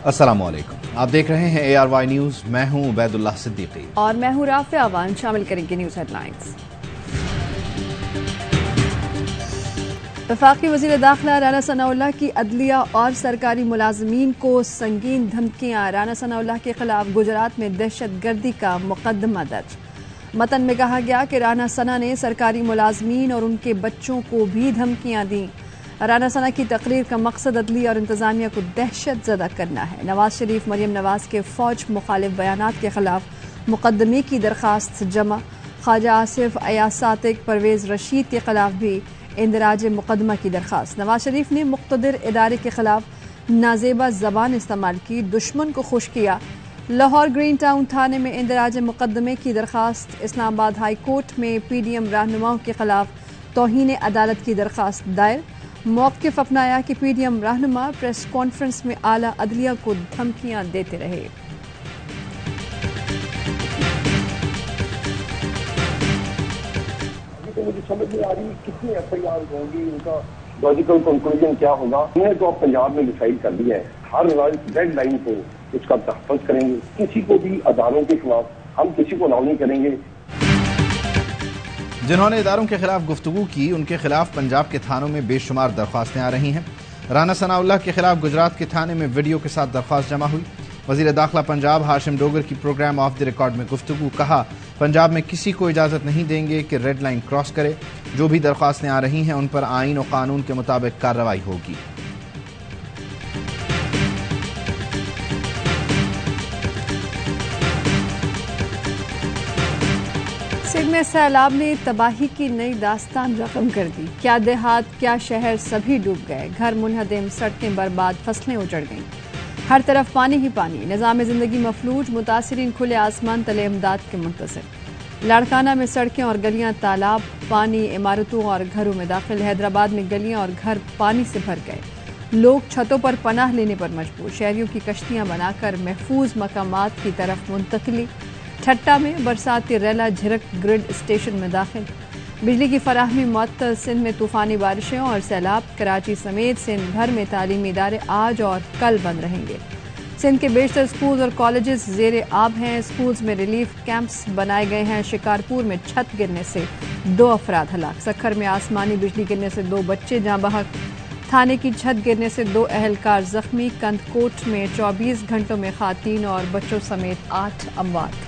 अस्सलामुअलैकुम, आप देख रहे हैं ARY न्यूज। मैं हूं उबैदुल्लाह सिद्दीकी और मैं हूं राफिया अवान। शामिल करेंगे न्यूज हेडलाइंस। वफाकी वज़ीर दाखिला राना सनाउल्लाह की अदलिया और सरकारी मुलाजमीन को संगीन धमकियां। राना सनाउल्लाह के खिलाफ गुजरात में दहशत गर्दी का मुकदमा दर्ज। मतन में कहा गया कि राना सना ने सरकारी मुलाजमीन और उनके बच्चों को भी धमकियां दी। राना सना की तकरीर का मकसद अदली और इंतजामिया को दहशत ज़दा करना है। नवाज शरीफ मरियम नवाज के फौज मुखालिफ बयानात के खिलाफ मुकदमे की दरखास्त जमा। ख्वाजा आसिफ अयासातिक परवेज़ रशीद के खिलाफ भी इंदराज मुकदमा की दरखास्त। नवाज शरीफ ने मुक़्तदिर इदारे के खिलाफ नाजेबा ज़बान इस्तेमाल की, दुश्मन को खुश किया। लाहौर ग्रीन टाउन थाने में इंदराज मुकदमे की दरखास्त। इस्लामाबाद हाई कोर्ट में PDM रहनुमाओं के खिलाफ तौहीन अदालत की दरखास्त दायर। मौक़िफ़ अपनाया कि PDM रहनुमा प्रेस कॉन्फ्रेंस में आला अदलिया को धमकियां देते रहे। तो मुझे समझ नहीं आ रही कितनी FIR होंगी, उनका लॉजिकल कंक्लूजन क्या होगा। हमने तो अब पंजाब में डिसाइड कर दिया है, हर रेड लाइन को उसका तहफ़्फ़ुज़ करेंगे। किसी को भी अदारों के खिलाफ हम किसी को अलाउ नहीं करेंगे। जिन्होंने इदारों के खिलाफ गुफ्तगू की, उनके खिलाफ पंजाब के थानों में बेशुमार दरख्वास्तें आ रही हैं। राना सनाउल्लाह के खिलाफ गुजरात के थाने में वीडियो के साथ दरख्वास्त जमा हुई। वज़ीर दाखिला पंजाब हाशिम डोगर की प्रोग्राम ऑफ द रिकॉर्ड में गुफ्तगू। कहा, पंजाब में किसी को इजाज़त नहीं देंगे कि रेड लाइन क्रॉस करे। जो भी दरख्वास्तें आ रही हैं उन पर आइन और कानून के मुताबिक कार्रवाई होगी। सिंध में सैलाब ने तबाही की नई दास्तान रकम कर दी। क्या देहात क्या शहर सभी डूब गए। घर मुनहदिम, सड़कें बर्बाद, फसलें उजड़ गईं। हर तरफ पानी ही पानी। निज़ाम ज़िंदगी मफलूज। मुतासिरीन खुले आसमान तले इमदाद के मुंतज़िर। लाड़काना में सड़कें और गलियां तालाब, पानी इमारतों और घरों में दाखिल। हैदराबाद में गलियां और घर पानी से भर गए। लोग छतों पर पनाह लेने पर मजबूर। शहरियों की कश्तियां बनाकर महफूज मकामात की तरफ मुंतकली। ठट्टा में बरसाती रेला झिरक ग्रिड स्टेशन में दाखिल। बिजली की फराहमी मुअत्तल। सिंध में तूफानी बारिशें और सैलाब। कराची समेत सिंध भर में तालीमी इदारे आज और कल बंद रहेंगे। सिंध के बेशतर स्कूल और कॉलेजेस ज़ेरे आब हैं। स्कूल्स में रिलीफ कैंप्स बनाए गए हैं। शिकारपुर में छत गिरने से 2 अफराद हलाक। सखर में आसमानी बिजली गिरने से 2 बच्चे जाँ बहक। थाने की छत गिरने से 2 अहलकार जख्मी। कंदकोट में 24 घंटों में खातीन और बच्चों समेत 8 अमवात।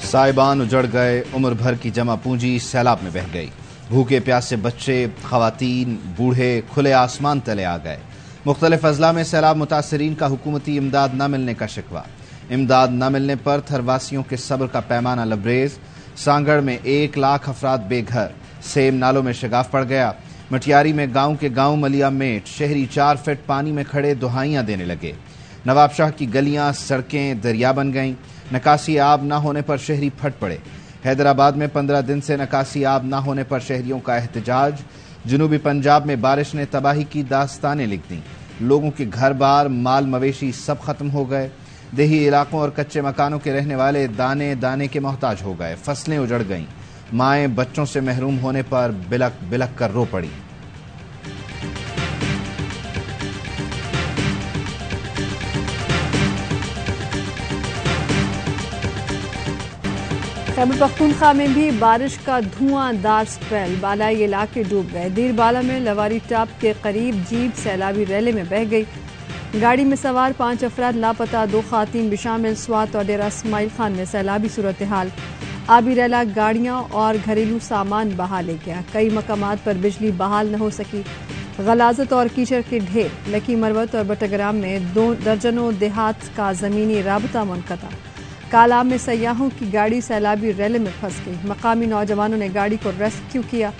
साहिबान उजड़ गए। उम्र भर की जमा पूंजी सैलाब में बह गई। भूखे प्यासे बच्चे, खवातीन, बूढ़े खुले आसमान तले आ गए। मुख्तलिफ अजला में सैलाब मुतासरीन का हुकूमती इमदाद न मिलने का शिकवा। इमदाद न मिलने पर थरवासियों के सब्र का पैमाना लबरेज। सांगड़ में 1 लाख अफराद बेघर। सेम नालों में शगाफ पड़ गया। मटियारी में गांव के गांव मलिया मेट। शहरी 4 फीट पानी में खड़े दुहाइयां देने लगे। नवाबशाह की गलियां सड़कें दरिया बन गईं। नकासी आब न होने पर शहरी फट पड़े। हैदराबाद में 15 दिन से नकासी आब न होने पर शहरियों का एहतजाज। जनूबी पंजाब में बारिश ने तबाही की दास्तानें लिख दी। लोगों के घर बार, माल मवेशी सब खत्म हो गए। देही इलाकों और कच्चे मकानों के रहने वाले दाने दाने के मोहताज हो गए। फसलें उजड़ गईं। माएँ बच्चों से महरूम होने पर बिलक बिलक कर रो पड़ी। खैबर पख्तूनख्वा में भी बारिश का धुआंधार स्पेल। बालाई इलाके डूब गए। दीरबाला में लवारी टाप के करीब जीप सैलाबी रैले में बह गई। गाड़ी में सवार 5 अफराद लापता, 2 खातीन भी शामिल। स्वात और डेरा इस्माइल खान में सैलाबी सूरत हाल। आबी रैला गाड़ियां और घरेलू सामान बहा ले गया। कई मकामात पर बिजली बहाल न हो सकी। गलाजत और कीचड़ के ढेर। लकी मरवत और बटग्राम में 2 दर्जनों देहात का ज़मीनी राबता मुनक़ता। कालाम में सयाहों की गाड़ी सैलाबी रैले में फंस गई। मकामी नौजवानों ने गाड़ी को रेस्क्यू किया।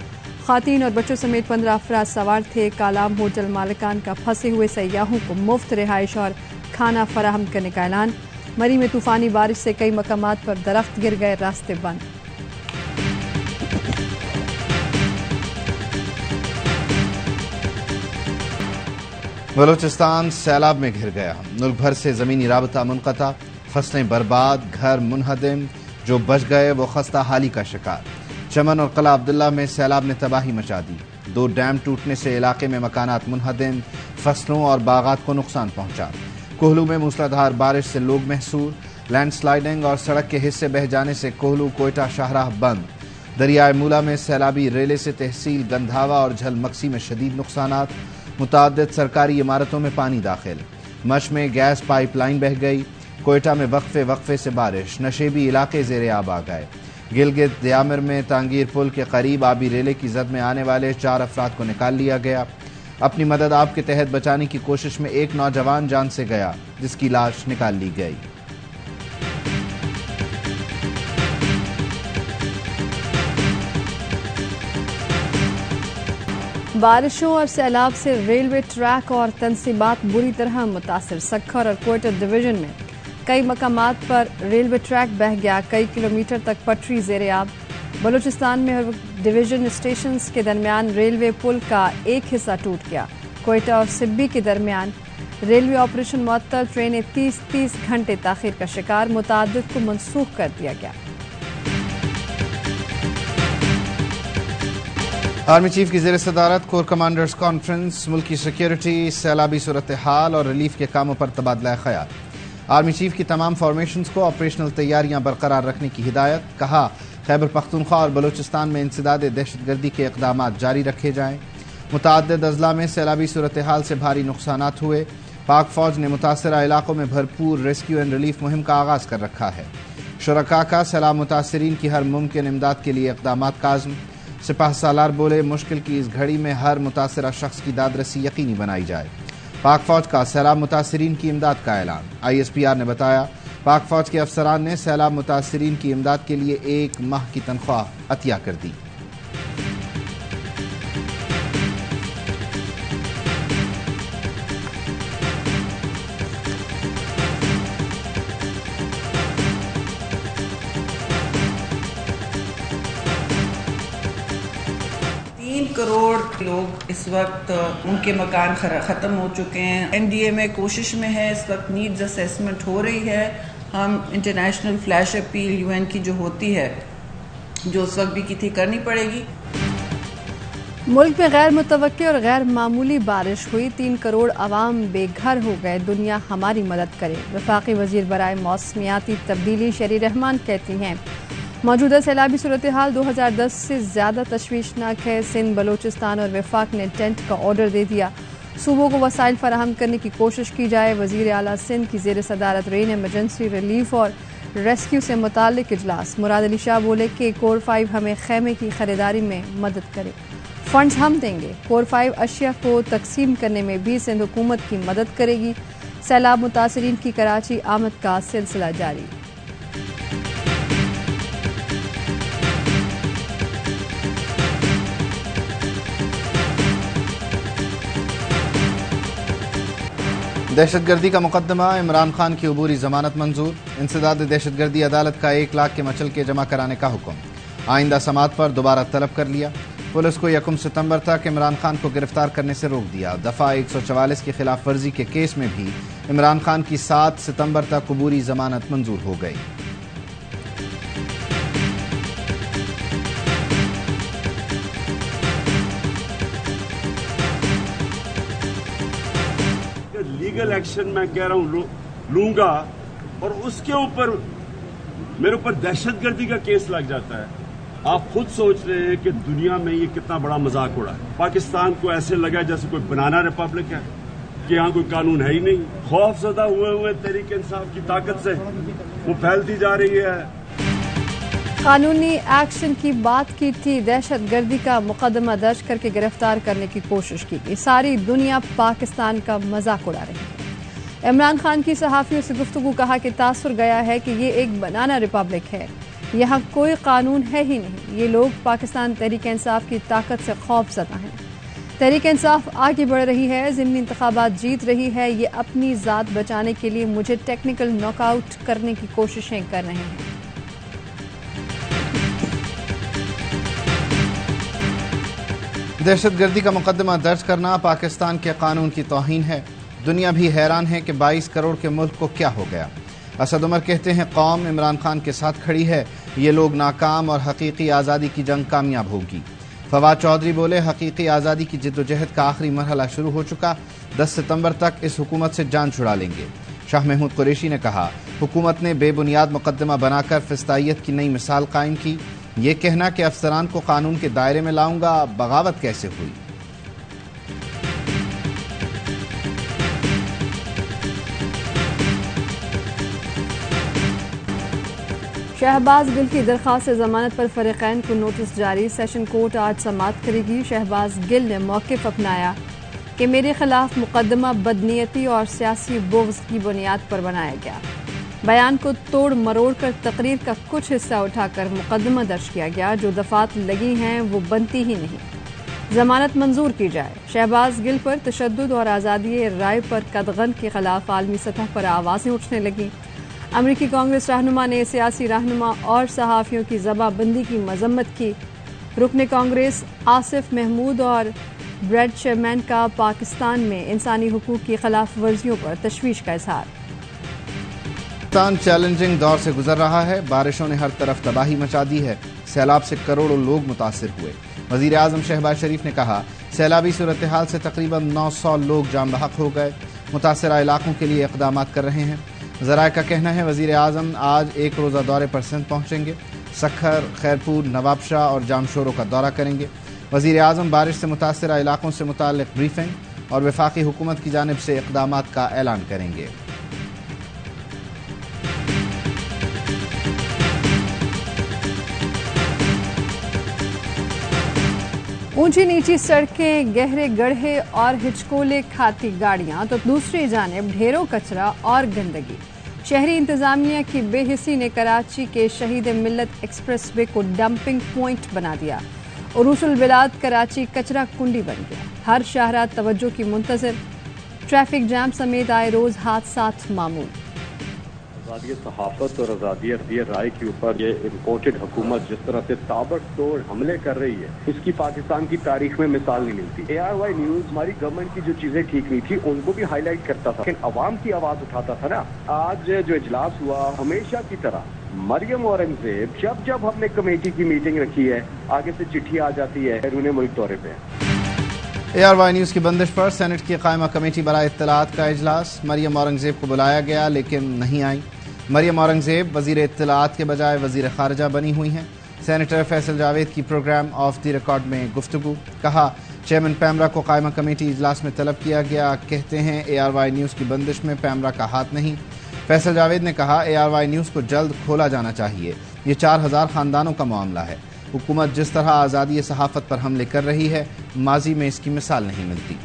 खातीन और बच्चों समेत 15 अफराद सवार थे। कालाम होटल मालिकान का फंसे हुए सयाहों को मुफ्त रिहाइश और खाना फराहम करने का ऐलान। मरी में तूफानी बारिश से कई मकामात पर दरख्त गिर गए, रास्ते बंद। बलोचिस्तान सैलाब में घिर गया। मुल्क भर से जमीनी राबता मुनक़ता। फसलें बर्बाद, घर मुनहदिम। जो बच गए वो खस्ता हाली का शिकार। चमन और कला अब्दुल्ला में सैलाब ने तबाही मचा दी। 2 डैम टूटने से इलाके में मकानात मुनहदम, फसलों और बागात को नुकसान पहुंचा। कोहलू में मूसलाधार बारिश से लोग महसूर। लैंडस्लाइडिंग और सड़क के हिस्से बह जाने से कोहलू कोयटा शाहराह बंद। दरियाए मूला में सैलाबी रेले से तहसील गंधावा और झलमक्सी में शदीद नुकसानात। मुताद्दिद सरकारी इमारतों में पानी दाखिल। मश में गैस पाइपलाइन बह गई। कोयटा में वक्फे से बारिश, नशेबी इलाके ज़ेरे आब आ गए। गिलगित दयामिर में तांगीर पुल के करीब आबी रेले की जद में आने वाले 4 अफराद को निकाल लिया गया। अपनी मदद आप के तहत बचाने की कोशिश में एक नौजवान जान से गया, जिसकी लाश निकाल ली गई। बारिशों और सैलाब से रेलवे ट्रैक और तंसीबात बुरी तरह मुतासर। सक्खर और कोयटा डिवीजन में कई मकामात पर रेलवे ट्रैक बह गया। कई किलोमीटर तक पटरी ज़ेरे आब। बलूचिस्तान में हर डिवीजन स्टेशन के दरमियान रेलवे पुल का एक हिस्सा टूट गया। कोयटा और सिब्बी के दरमियान रेलवे ऑपरेशन मुअत्तल। ट्रेनें 30 घंटे ताखीर का शिकार। मुताद्दिद को मनसूख कर दिया गया। आर्मी चीफ की ज़ेर सदारत कोर कमांडर्स कॉन्फ्रेंस। मुल्की सिक्योरिटी, सैलाबी सूरत हाल और रिलीफ के कामों पर तबादला ख्याल। आर्मी चीफ की तमाम फॉर्मेशंस को ऑपरेशनल तैयारियां बरकरार रखने की हिदायत। कहा, खैबर पख्तूनख्वा और बलूचिस्तान में इंसदाद दहशतगर्दी के इक़दाम जारी रखे जाएं। मुताद्दिद अजला में सैलाबी सूरत हाल से भारी नुकसानात हुए। पाक फौज ने मुतासरा इलाकों में भरपूर रेस्क्यू एंड रिलीफ मुहिम का आगाज कर रखा है। शुरका का सैलाब मुतासरीन की हर मुमकिन इमदाद के लिए इक़दाम काज़म। सिपाह सालार बोले, मुश्किल की इस घड़ी में हर मुतासरा शख्स की दादरसी यकीनी बनाई जाए। पाक फौज का सैलाब मुतासरीन की इमदाद का ऐलान। ISPR ने बताया, पाक फौज के अफसरान ने सैलाब मुतासरीन की इमदाद के लिए 1 माह की तनख्वाह अतिया कर दी। करोड़ लोग इस वक्त उनके मकान ख़त्म हो चुके हैं। NDA में कोशिश में है, इस वक्त नीड्स असेसमेंट हो रही है। हम इंटरनेशनल फ्लैश अपील UN की जो होती है, जो उस वक्त भी की थी, करनी पड़ेगी। मुल्क में गैर मुतवक्की और गैर मामूली बारिश हुई। 3 करोड़ आवाम बेघर हो गए। दुनिया हमारी मदद करे। वफाकी वजीर बराए मौसमियाती तब्दीली शरी रहमान कहती हैं, मौजूदा सैलाबी सूरत हाल 2010 से ज़्यादा तशवीशनाक है। सिंध, बलूचिस्तान और वफाक ने टेंट का ऑर्डर दे दिया। सूबों को वसाइल फराहम करने की कोशिश की जाए। वज़ीर आला सिंध की ज़ेर सदारत रेन एमरजेंसी रिलीफ और रेस्क्यू से मुताल्लिक इजलास। मुराद अली शाह बोले कि कोर 5 हमें खैमे की खरीदारी में मदद करे। फंड्स हम देंगे। कोर 5 अशिया को तकसीम करने में भी सिंध हुकूमत की मदद करेगी। सैलाब मुतासरीन की कराची आमद का सिलसिला जारी। दहशतगर्दी का मुकदमा, इमरान खान की अबूरी जमानत मंजूर। इंसदाद दहशतगर्दी अदालत का 1 लाख के मचल के जमा कराने का हुक्म। आइंदा समात पर दोबारा तलब कर लिया। पुलिस को 1 सितंबर तक इमरान खान को गिरफ्तार करने से रोक दिया। दफा 144 की खिलाफ वर्जी के केस में भी इमरान खान की 7 सितंबर तक अबूरी जमानत मंजूर हो गई। लीगल एक्शन मैं कह रहा हूं लूंगा और उसके ऊपर मेरे ऊपर दहशतगर्दी का केस लग जाता है। आप खुद सोच रहे हैं कि दुनिया में ये कितना बड़ा मजाक उड़ा है। पाकिस्तान को ऐसे लगा जैसे कोई बनाना रिपब्लिक है कि यहाँ कोई कानून है ही नहीं। खौफजदा हुए तहरीक इंसाफ की ताकत से वो फैलती जा रही है। कानूनी एक्शन की बात की थी, दहशतगर्दी का मुकदमा दर्ज करके गिरफ्तार करने की कोशिश की गई। सारी दुनिया पाकिस्तान का मजाक उड़ा रही है। इमरान खान की सहाफियों से गुफ्तगू कहा कि तासुर गया है कि ये एक बनाना रिपब्लिक है, यहाँ कोई कानून है ही नहीं। ये लोग पाकिस्तान तहरीक इंसाफ की ताकत से खौफजदा हैं। तहरीक इंसाफ आगे बढ़ रही है, ज़िमनी इंतखाबात जीत रही है। ये अपनी ज़ात बचाने के लिए मुझे टेक्निकल नॉकआउट करने की कोशिशें कर रहे हैं। दहशतगर्दी का मुकदमा दर्ज करना पाकिस्तान के कानून की तौहीन है। दुनिया भी हैरान है कि 22 करोड़ के मुल्क को क्या हो गया। असद उमर कहते हैं, कौम इमरान खान के साथ खड़ी है, ये लोग नाकाम और हकीकी आज़ादी की जंग कामयाब होगी। फवाद चौधरी बोले, हकीकी आज़ादी की जिद्दोजहद का आखिरी मरहला शुरू हो चुका, 10 सितंबर तक इस हुकूमत से जान छुड़ा लेंगे। शाह महमूद कुरैशी ने कहा, हुकूमत ने बेबुनियाद मुकदमा बनाकर फिस्तायत की नई मिसाल कायम की। ये कहना कि अफसरान को कानून के दायरे में लाऊंगा, बगावत कैसे हुई। शहबाज गिल की दरख्वास्त से जमानत पर फरीकैन को नोटिस जारी। सेशन कोर्ट आज समाअत करेगी। शहबाज गिल ने मौक़िफ़ अपनाया कि मेरे खिलाफ मुकदमा बदनीयती और सियासी बुग़्ज़ की बुनियाद पर बनाया गया। बयान को तोड़ मरोड़ कर तकरीर का कुछ हिस्सा उठाकर मुकदमा दर्ज किया गया। जो दफात लगी हैं वो बनती ही नहीं। जमानत मंजूर की जाए। शहबाज गिल पर तशद्दुद और आज़ादी राय पर कदगन के खिलाफ आलमी सतह पर आवाज़ें उठने लगीं। अमरीकी कांग्रेस रहनुमा ने सियासी रहनुमा और सहाफ़ियों की ज़बाबंदी की मजम्मत की। रुकने कांग्रेस आसिफ महमूद और ब्रेड चेयरमैन का पाकिस्तान में इंसानी हुकूक की खिलाफ वर्जियों पर तशवीश का इजहार। पाकिस्तान चैलेंजिंग दौर से गुजर रहा है। बारिशों ने हर तरफ तबाही मचा दी है। सैलाब से करोड़ों लोग मुतासिर हुए। वज़ीर आज़म शहबाज शरीफ ने कहा, सैलाबी सूरत हाल से तकरीबन 900 लोग जाम बहक हो गए। मुतासरा इलाकों के लिए इक़दाम कर रहे हैं। ज़राए का कहना है वज़ीर आज़म आज एक रोज़ा दौरे पर सिंध पहुँचेंगे। सखर, खैरपुर, नवाबशाह और जामशोरों का दौरा करेंगे। वज़ीर आज़म बारिश से मुतासरा इलाकों से मुताल्लिक़ ब्रीफिंग और वफाकी हुकूमत की जानिब से इक़दामात का ऐलान करेंगे। ऊंची नीची सड़कें, गहरे गड्ढे और हिचकोले खाती गाड़ियां तो दूसरी जानिब ढेरों कचरा और गंदगी। शहरी इंतजामिया की बेहिसी ने कराची के शहीद मिल्लत एक्सप्रेस वे को डंपिंग पॉइंट बना दिया। उरूसुल बिलाद कराची कचरा कुंडी बन गया। हर शाहरा तवज्जो की मुंतज़िर। ट्रैफिक जैम समेत आए रोज हादसात मामूल। आज़ादी सहाफत और आज़ादी राय के ऊपर ये इम्पोर्टेड हुकूमत जिस तरह से ताबड़तोड़ हमले कर रही है, इसकी पाकिस्तान की तारीख में मिसाल नहीं मिलती। ARY न्यूज़ हमारी गवर्नमेंट की जो चीजें ठीक नहीं थी उनको भी हाईलाइट करता था, लेकिन अवाम की आवाज उठाता था ना। आज जो इजलास हुआ, हमेशा की तरह मरियम औरंगजेब जब जब हमने कमेटी की मीटिंग रखी है, आगे से चिट्ठी आ जाती है बैरून मुल्क दौरे पे। ARY न्यूज़ की बंदिश पर सेनेट की कायमा कमेटी बराए इत्तलात का इजलास। मरियम औरंगजेब को बुलाया गया लेकिन नहीं आई। मरियम औरंगजेब वज़ीर इत्तलात के बजाय वज़ीर ख़ारिजा बनी हुई हैं। सेनेटर फैसल जावेद की प्रोग्राम ऑफ द रिकॉर्ड में गुफ्तगू। कहा, चेयरमैन पैमरा को कायमा कमेटी इजलास में तलब किया गया। कहते हैं ARY न्यूज़ की बंदिश में पैमरा का हाथ नहीं। फैसल जावेद ने कहा, ARY न्यूज़ को जल्द खोला जाना चाहिए। ये 4000 ख़ानदानों का मामला है। हुकूमत जिस तरह आज़ादी सहाफ़त पर हमले कर रही है, माजी में इसकी मिसाल नहीं मिलती।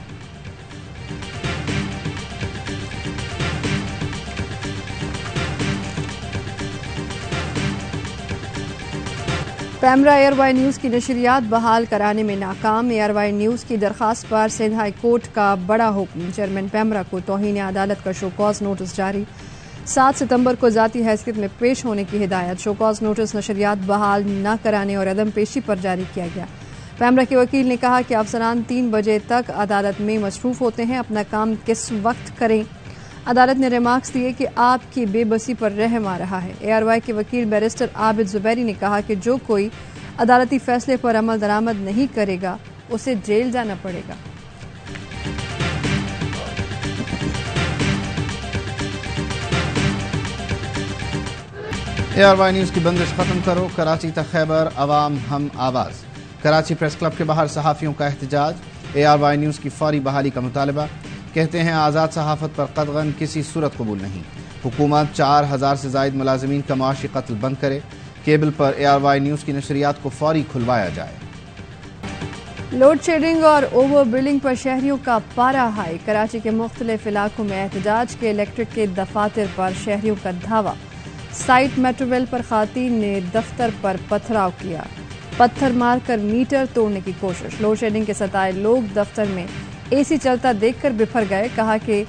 पैमरा ARY न्यूज़ की नशरियात बहाल कराने में नाकाम। ARY न्यूज़ की दरख्वास्त पर सिंध हाई कोर्ट का बड़ा हुक्म। चेयरमैन पैमरा को तौहीन अदालत का शोकॉज नोटिस जारी। 7 सितंबर को ज़ाती हैसियत में पेश होने की हिदायत। शोकॉज नोटिस नशरियात बहाल न कराने और अदम पेशी पर जारी किया गया। पैमरा के वकील ने कहा कि अफसरान 3 बजे तक अदालत में मसरूफ होते हैं, अपना काम किस वक्त करें। अदालत ने रिमार्क्स दिए कि आपकी बेबसी पर रहम आ रहा है। ARY के वकील बैरिस्टर आबिद जुबैरी ने कहा कि जो कोई अदालती फैसले पर अमल दरामद नहीं करेगा उसे जेल जाना पड़ेगा। ARY न्यूज़ की बंदिश खत्म करो, कराची तक खैबर, अवाम हम आवाज़। कराची प्रेस क्लब के बाहर सहाफ़ियों का एहतजाज। ARY न्यूज़ की फौरी बहाली का मुतालबा। कहते हैं आज़ाद सहाफ़त पर कतगन किसी सूरत कबूल नहीं। हुकूमत 4000 से ज़ायद मुलाजिमीन का मुआशी कत्ल बंद करे। केबल पर ARY न्यूज़ की नशरियात को फौरी खुलवाया जाए। लोड शेडिंग और ओवर बिलिंग पर शहरियों का पारा हाई। कराची के मुख्तलिफ इलाकों में एहतजाज के इलेक्ट्रिक के दफातर पर शहरियों का धावा। साइट मेट्रोवेल पर खातीन ने दफ्तर पर पथराव किया। पत्थर मारकर मीटर तोड़ने की कोशिश। लोड शेडिंग के सताए लोग दफ्तर में AC चलता देखकर बिफर गए। कहा कि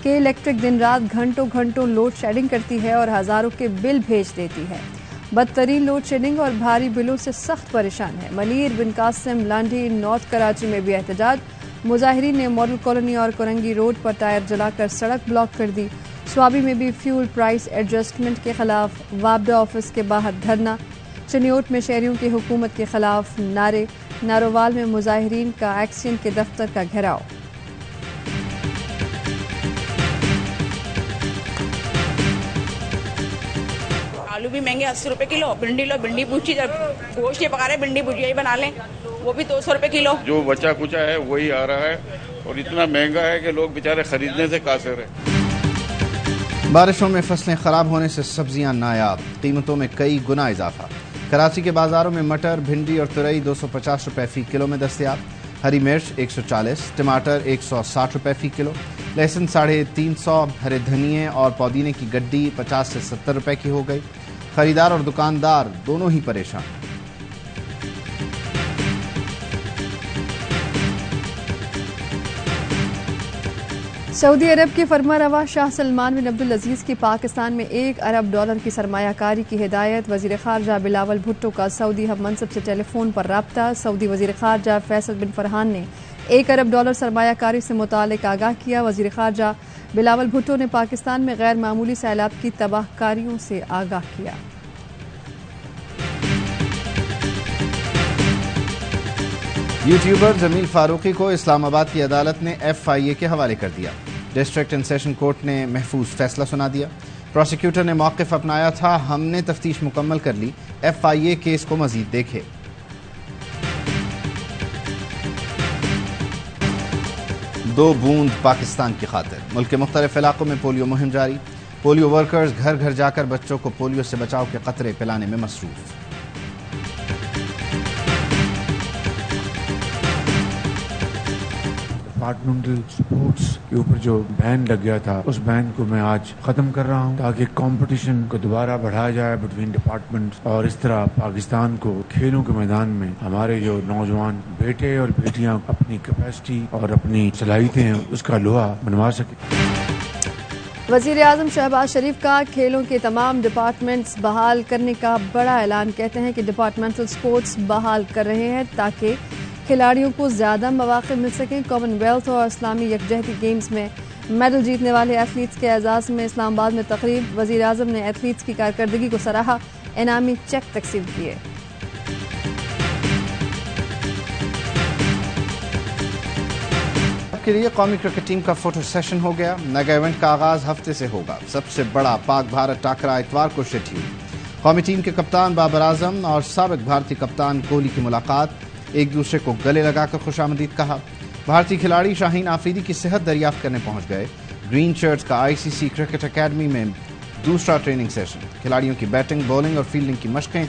इलेक्ट्रिक दिन रात घंटों घंटों लोड शेडिंग करती है और हज़ारों के बिल भेज देती है। बदतरीन लोड शेडिंग और भारी बिलों से सख्त परेशान है। मलीर, बिन कासिम, लांडी, नॉर्थ कराची में भी एहतजाज। मुजाहिरीन ने मॉडल कॉलोनी और कोरंगी रोड पर टायर जलाकर सड़क ब्लॉक कर दी। स्वाबी में भी फ्यूल प्राइस एडजस्टमेंट के खिलाफ वाबडा ऑफिस के बाहर धरना। चनियोट में शहरियों की हुकूमत के खिलाफ नारे, नारोवाल में मुजाहिरीन का एक्सचेंज के दफ्तर का घेराव। आलू भी महंगे 80 रुपए किलो, भिंडी लो, भिंडी पूछी, जब गोश्त ये पका रहे भिंडी भुजिया ही बना लें, वो भी 200 रुपए किलो। जो बचा कुचा है वही आ रहा है और इतना महंगा है कि लोग बेचारे खरीदने से कासिर है। बारिशों में फसलें खराब होने से सब्जियां नायाब, कीमतों में कई गुना इजाफा। कराची के बाजारों में मटर, भिंडी और तुरई 250 रुपए फी किलो में दस्तयाब। हरी मिर्च 140, टमाटर 160 रुपए फी किलो, लहसुन 350, हरे धनिए और पुदीने की गड्डी 50 से 70 रुपए की हो गई। खरीदार और दुकानदार दोनों ही परेशान। सऊदी अरब के फरमारवा शाह सलमान बिन अब्दुल अजीज की पाकिस्तान में $1 अरब की सरमायाकारी की हिदायत। वजीर खारजा बिलावल भुट्टो का सऊदी हम मनसब से टेलीफोन पर राब्ता। सऊदी वजीर खारजा फैसल बिन फरहान ने $1 अरब सरमायाकारी से मुतालिक आगाह किया। वजीर खारजा बिलावल भुट्टो ने पाकिस्तान में गैर मामूली सैलाब की तबाहकारियों से आगाह किया। यूट्यूबर जमील फारूकी को इस्लामाबाद की अदालत ने FIA के हवाले कर दिया। डिस्ट्रिक्ट एंड सेशन कोर्ट ने महफूज फैसला सुना दिया। प्रोसिक्यूटर ने मौक़िफ़ अपनाया था, हमने तफ्तीश मुकम्मल कर ली, FIA केस को मजीद देखे। दो बूंद पाकिस्तान की खातिर, मुल्क के मुख्तलिफ इलाकों में पोलियो मुहिम जारी। पोलियो वर्कर्स घर घर जाकर बच्चों को पोलियो से बचाव के कतरे पिलाने में मसरूफ। डिपार्टमेंटल स्पोर्ट्स के ऊपर जो बैन लग गया था, उस बैन को मैं आज खत्म कर रहा हूं ताकि कंपटीशन को दोबारा बढ़ाया जाए बिटवीन डिपार्टमेंट्स और इस तरह पाकिस्तान को खेलों के मैदान में हमारे जो नौजवान बेटे और बेटियां अपनी कैपेसिटी और अपनी सलाहियतें हैं उसका लोहा मनवा सके। वजीर आजम शहबाज शरीफ का खेलों के तमाम डिपार्टमेंट्स बहाल करने का बड़ा ऐलान। कहते हैं कि डिपार्टमेंटल स्पोर्ट्स बहाल कर रहे हैं ताकि खिलाड़ियों को ज़्यादा मौक़े मिल सकें। कॉमनवेल्थ और इस्लामी यकजहती गेम्स में मेडल जीतने वाले एथलीट्स के एजाज़ में इस्लामाबाद में तकरीब। वज़ीर आज़म ने एथलीट्स की कारकर्दगी को सराहा, इनामी चेक तकसीम किए। के लिए कौमी क्रिकेट टीम का फोटो सेशन हो गया। नया इवेंट का आगाज हफ्ते से होगा। सबसे बड़ा पाक भारत टाकरा इतवार को शेड्यूल। कौमी टीम के कप्तान बाबर आजम और साबिक भारतीय कप्तान कोहली की मुलाकात, एक दूसरे को गले लगाकर खुशामदीद कहा। भारतीय खिलाड़ी शाहीन आफरीदी की सेहत दरियाफ्त करने पहुंच गए। ग्रीन शर्ट्स का ICC क्रिकेट अकेडमी में दूसरा ट्रेनिंग सेशन। खिलाड़ियों की बैटिंग, बॉलिंग और फील्डिंग की मशकें।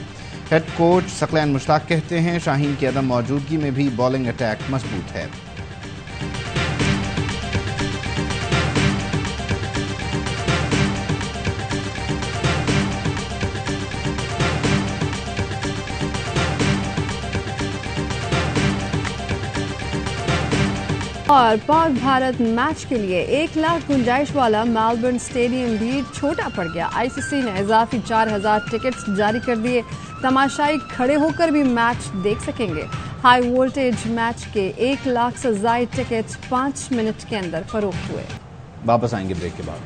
हेड कोच सकलैन मुश्ताक कहते हैं शाहीन की अदम मौजूदगी में भी बॉलिंग अटैक मजबूत है। और पाक भारत मैच के लिए 1 लाख गुंजाइश वाला मेलबर्न स्टेडियम भी छोटा पड़ गया। ICC ने इजाफी 4000 टिकट्स जारी कर दिए। तमाशाई खड़े होकर भी मैच देख सकेंगे। हाई वोल्टेज मैच के 1 लाख से ज्यादा टिकट्स 5 मिनट के अंदर फरोख्त हुए। वापस आएंगे ब्रेक के बाद।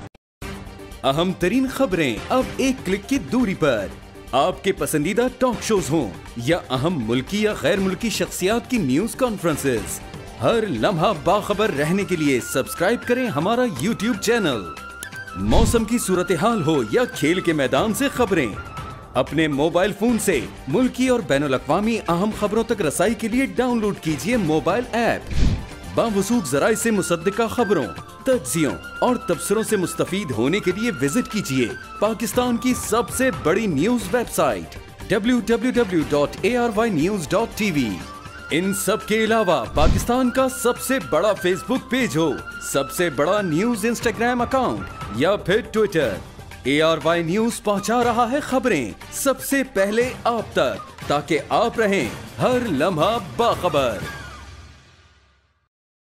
अहम तरीन खबरें अब एक क्लिक की दूरी पर। आपके पसंदीदा टॉक शोज हों या अहम मुल्की या गैर मुल्की शख्सियात की न्यूज कॉन्फ्रेंसेस, हर लम्हा बाखबर रहने के लिए सब्सक्राइब करें हमारा YouTube चैनल। मौसम की सूरत हाल हो या खेल के मैदान से खबरें, अपने मोबाइल फोन से मुल्की और बैनुल-अक़वामी अहम खबरों तक रसाई के लिए डाउनलोड कीजिए मोबाइल ऐप। बावसूख ज़राए से मुसद्दिका खबरों, तज्ज़ियों और तबसरों से मुस्तफीद होने के लिए विजिट कीजिए पाकिस्तान की सबसे बड़ी न्यूज वेबसाइट www.arYnews.tv। इन सब के अलावा पाकिस्तान का सबसे बड़ा फेसबुक पेज हो, सबसे बड़ा न्यूज इंस्टाग्राम अकाउंट या फिर ट्विटर, ARY न्यूज पहुंचा रहा है खबरें सबसे पहले आप तक, ताकि आप रहें हर लम्हा बाखबर।